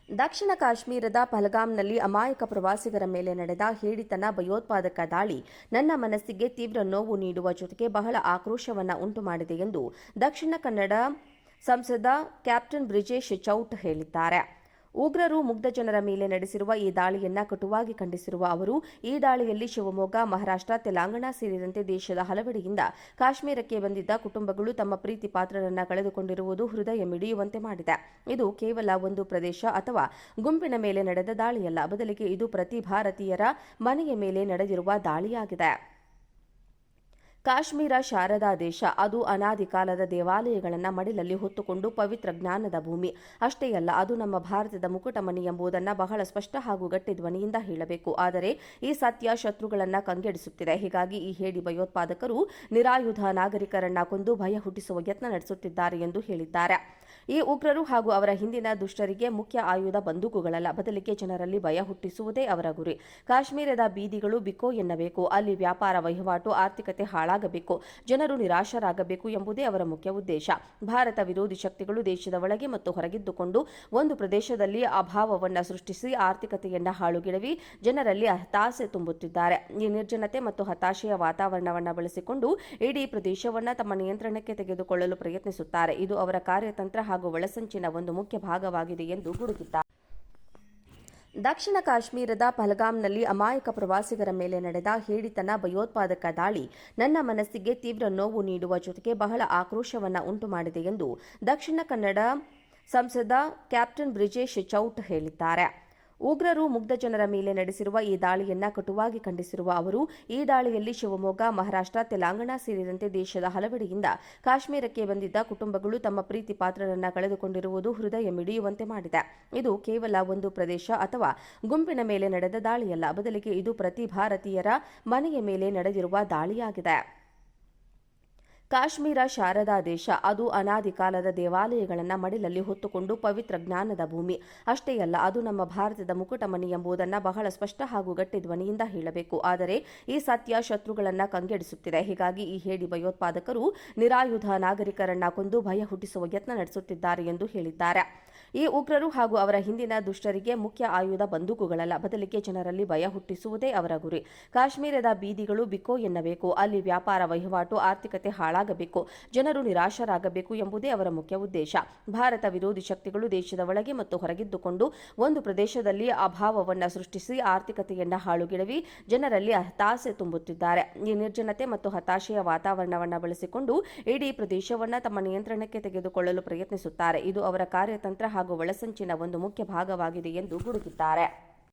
ದಕ್ಷಿಣ ಕಾಶ್ಮೀರದ ಪಹಲ್ಗಾಮ್ನಲ್ಲಿ ಅಮಾಯಕ ಪ್ರವಾಸಿಗರ ಮೇಲೆ ನಡೆದ ಹೇಡಿತನ ಭಯೋತ್ಪಾದಕ ದಾಳಿ ನನ್ನ ಮನಸ್ಸಿಗೆ ತೀವ್ರ ನೋವು ನೀಡುವ ಜೊತೆಗೆ ಬಹಳ ಆಕ್ರೋಶವನ್ನು ಉಂಟುಮಾಡಿದೆ ಎಂದು ದಕ್ಷಿಣ ಕನ್ನಡ ಸಂಸದ ಕ್ಯಾಪ್ಟನ್ ಬ್ರಿಜೇಶ್ ಚೌಟ್ ಹೇಳಿದ್ದಾರೆ. ಉಗ್ರರು ಮುಗ್ಧ ಜನರ ಮೇಲೆ ನಡೆಸಿರುವ ಈ ದಾಳಿಯನ್ನು ಕಟುವಾಗಿ ಖಂಡಿಸಿರುವ ಅವರು, ಈ ದಾಳಿಯಲ್ಲಿ ಶಿವಮೊಗ್ಗ, ಮಹಾರಾಷ್ಟ್ರ, ತೆಲಂಗಾಣ ಸೇರಿದಂತೆ ದೇಶದ ಹಲವೆಡೆಯಿಂದ ಕಾಶ್ಮೀರಕ್ಕೆ ಬಂದಿದ್ದ ಕುಟುಂಬಗಳು ತಮ್ಮ ಪ್ರೀತಿ ಪಾತ್ರರನ್ನು ಕಳೆದುಕೊಂಡಿರುವುದು ಹೃದಯ ಮಿಡಿಯುವಂತೆ ಮಾಡಿದೆ. ಇದು ಕೇವಲ ಒಂದು ಪ್ರದೇಶ ಅಥವಾ ಗುಂಪಿನ ಮೇಲೆ ನಡೆದ ದಾಳಿಯಲ್ಲ, ಬದಲಿಗೆ ಇದು ಪ್ರತಿ ಭಾರತೀಯರ ಮನೆಯ ಮೇಲೆ ನಡೆದಿರುವ ದಾಳಿಯಾಗಿದೆ. ಕಾಶ್ಮೀರ ಶಾರದಾ ದೇಶ. ಅದು ಅನಾದಿ ಕಾಲದ ದೇವಾಲಯಗಳನ್ನು ಮಡಿಲಲ್ಲಿ ಹೊತ್ತುಕೊಂಡು ಪವಿತ್ರ ಜ್ಞಾನದ ಭೂಮಿ. ಅಷ್ಟೇ ಅಲ್ಲ, ಅದು ನಮ್ಮ ಭಾರತದ ಮುಕುಟಮಣಿ ಎಂಬುದನ್ನು ಬಹಳ ಸ್ಪಷ್ಟ ಹಾಗೂ ಗಟ್ಟಿ ಧ್ವನಿಯಿಂದ ಹೇಳಬೇಕು. ಆದರೆ ಈ ಸತ್ಯ ಶತ್ರುಗಳನ್ನು ಕಂಗೆಡಿಸುತ್ತಿದೆ. ಹೀಗಾಗಿ ಈ ಹೇಡಿ ಭಯೋತ್ಪಾದಕರು ನಿರಾಯುಧ ನಾಗರಿಕರನ್ನ ಕೊಂದು ಭಯ ಹುಟ್ಟಿಸುವ ಯತ್ನ ನಡೆಸುತ್ತಿದ್ದಾರೆ ಎಂದು ಹೇಳಿದ್ದಾರೆ. ಈ ಉಗ್ರರು ಹಾಗೂ ಅವರ ಹಿಂದಿನ ದುಷ್ಟರಿಗೆ ಮುಖ್ಯ ಆಯುಧ ಬಂದೂಕುಗಳಲ್ಲ, ಬದಲಿಗೆ ಜನರಲ್ಲಿ ಭಯ ಹುಟ್ಟಿಸುವುದೇ ಅವರ ಗುರಿ. ಕಾಶ್ಮೀರದ ಬೀದಿಗಳು ಬಿಕೋ ಎನ್ನಬೇಕು, ಅಲ್ಲಿ ವ್ಯಾಪಾರ ವಹಿವಾಟು, ಆರ್ಥಿಕತೆ ಹಾಳಾಗಬೇಕು, ಜನರು ನಿರಾಶರಾಗಬೇಕು ಎಂಬುದೇ ಅವರ ಮುಖ್ಯ ಉದ್ದೇಶ. ಭಾರತ ವಿರೋಧಿ ಶಕ್ತಿಗಳು ದೇಶದ ಒಳಗೆ ಮತ್ತು ಹೊರಗಿದ್ದುಕೊಂಡು ಒಂದು ಪ್ರದೇಶದಲ್ಲಿ ಅಭಾವವನ್ನು ಸೃಷ್ಟಿಸಿ ಆರ್ಥಿಕತೆಯನ್ನು ಹಾಳುಗೆಡವಿ ಜನರಲ್ಲಿ ಹತಾಶೆ ತುಂಬುತ್ತಿದ್ದಾರೆ. ಈ ನಿರ್ಜನತೆ ಮತ್ತು ಹತಾಶೆಯ ವಾತಾವರಣವನ್ನು ಬಳಸಿಕೊಂಡು ಇಡೀ ಪ್ರದೇಶವನ್ನು ತಮ್ಮ ನಿಯಂತ್ರಣಕ್ಕೆ ತೆಗೆದುಕೊಳ್ಳಲು ಪ್ರಯತ್ನಿಸುತ್ತಾರೆ. ಇದು ಅವರ ಕಾರ್ಯತಂತ್ರ ಹಾಗೂ ಒಳಸಂಚಿನ ಒಂದು ಮುಖ್ಯ ಭಾಗವಾಗಿದೆ ಎಂದು ಗುಡುಗಿದ್ದಾರೆ. ದಕ್ಷಿಣ ಕಾಶ್ಮೀರದ ಪಹಲ್ಗಾಮ್ನಲ್ಲಿ ಅಮಾಯಕ ಪ್ರವಾಸಿಗರ ಮೇಲೆ ನಡೆದ ಹೇಡಿತನ ಭಯೋತ್ಪಾದಕ ದಾಳಿ ನನ್ನ ಮನಸ್ಸಿಗೆ ತೀವ್ರ ನೋವು ನೀಡುವ ಜೊತೆಗೆ ಬಹಳ ಆಕ್ರೋಶವನ್ನು ಉಂಟುಮಾಡಿದೆ ಎಂದು ದಕ್ಷಿಣ ಕನ್ನಡ ಸಂಸದ ಕ್ಯಾಪ್ಟನ್ ಬ್ರಿಜೇಶ್ ಚೌಟ್ ಹೇಳಿದ್ದಾರೆ. ಉಗ್ರರು ಮುಗ್ಧ ಜನರ ಮೇಲೆ ನಡೆಸಿರುವ ಈ ದಾಳಿಯನ್ನು ಕಟುವಾಗಿ ಖಂಡಿಸಿರುವ ಅವರು, ಈ ದಾಳಿಯಲ್ಲಿ ಶಿವಮೊಗ್ಗ, ಮಹಾರಾಷ್ಟ್ರ, ತೆಲಂಗಾಣ ಸೇರಿದಂತೆ ದೇಶದ ಹಲವೆಡೆಯಿಂದ ಕಾಶ್ಮೀರಕ್ಕೆ ಬಂದಿದ್ದ ಕುಟುಂಬಗಳು ತಮ್ಮ ಪ್ರೀತಿ ಪಾತ್ರರನ್ನು ಕಳೆದುಕೊಂಡಿರುವುದು ಹೃದಯ ಮಿಡಿಯುವಂತೆ ಮಾಡಿದೆ. ಇದು ಕೇವಲ ಒಂದು ಪ್ರದೇಶ ಅಥವಾ ಗುಂಪಿನ ಮೇಲೆ ನಡೆದ ದಾಳಿಯಲ್ಲ, ಬದಲಿಗೆ ಇದು ಪ್ರತಿ ಭಾರತೀಯರ ಮನೆಯ ಮೇಲೆ ನಡೆದಿರುವ ದಾಳಿಯಾಗಿದೆ. ಕಾಶ್ಮೀರ ಶಾರದಾ ದೇಶ. ಅದು ಅನಾದಿ ಕಾಲದ ದೇವಾಲಯಗಳನ್ನು ಮಡಿಲಲ್ಲಿ ಹೊತ್ತುಕೊಂಡು ಪವಿತ್ರ ಜ್ಞಾನದ ಭೂಮಿ. ಅಷ್ಟೇ ಅಲ್ಲ, ಅದು ನಮ್ಮ ಭಾರತದ ಮುಕುಟಮಣಿ ಎಂಬುದನ್ನು ಬಹಳ ಸ್ಪಷ್ಟ ಹಾಗೂ ಗಟ್ಟಿ ಧ್ವನಿಯಿಂದ ಹೇಳಬೇಕು. ಆದರೆ ಈ ಸತ್ಯ ಶತ್ರುಗಳನ್ನು ಕಂಗೆಡಿಸುತ್ತಿದೆ. ಹೀಗಾಗಿ ಈ ಹೇಡಿ ಭಯೋತ್ಪಾದಕರು ನಿರಾಯುಧ ನಾಗರಿಕರನ್ನ ಕೊಂದು ಭಯ ಹುಟ್ಟಿಸುವ ಯತ್ನ ನಡೆಸುತ್ತಿದ್ದಾರೆ ಎಂದು ಹೇಳಿದ್ದಾರೆ. ಈ ಉಗ್ರರು ಹಾಗೂ ಅವರ ಹಿಂದಿನ ದುಷ್ಟರಿಗೆ ಮುಖ್ಯ ಆಯುಧ ಬಂದೂಕುಗಳಲ್ಲ, ಬದಲಿಗೆ ಜನರಲ್ಲಿ ಭಯ ಹುಟ್ಟಿಸುವುದೇ ಅವರ ಗುರಿ. ಕಾಶ್ಮೀರದ ಬೀದಿಗಳು ಬಿಕೋ ಎನ್ನಬೇಕು, ಅಲ್ಲಿ ವ್ಯಾಪಾರ ವಹಿವಾಟು, ಆರ್ಥಿಕತೆ ಹಾಳಾಗಬೇಕು, ಜನರು ನಿರಾಶರಾಗಬೇಕು ಎಂಬುದೇ ಅವರ ಮುಖ್ಯ ಉದ್ದೇಶ. ಭಾರತ ವಿರೋಧಿ ಶಕ್ತಿಗಳು ದೇಶದ ಒಳಗೆ ಮತ್ತು ಹೊರಗಿದ್ದುಕೊಂಡು ಒಂದು ಪ್ರದೇಶದಲ್ಲಿ ಅಭಾವವನ್ನು ಸೃಷ್ಟಿಸಿ ಆರ್ಥಿಕತೆಯನ್ನು ಹಾಳುಗೆಡವಿ ಜನರಲ್ಲಿ ಹತಾಶೆ ತುಂಬುತ್ತಿದ್ದಾರೆ. ಈ ನಿರ್ಜನತೆ ಮತ್ತು ಹತಾಶೆಯ ವಾತಾವರಣವನ್ನು ಬಳಸಿಕೊಂಡು ಇಡೀ ಪ್ರದೇಶವನ್ನು ತಮ್ಮ ನಿಯಂತ್ರಣಕ್ಕೆ ತೆಗೆದುಕೊಳ್ಳಲು ಪ್ರಯತ್ನಿಸುತ್ತಾರೆ. ಇದು ಅವರ ಕಾರ್ಯತಂತ್ರ ಹಾಗೂ ಒಳಸಂಚಿನ ಒಂದು ಮುಖ್ಯ ಭಾಗವಾಗಿದೆ ಎಂದು ಗುಡುಗಿದ್ದಾರೆ.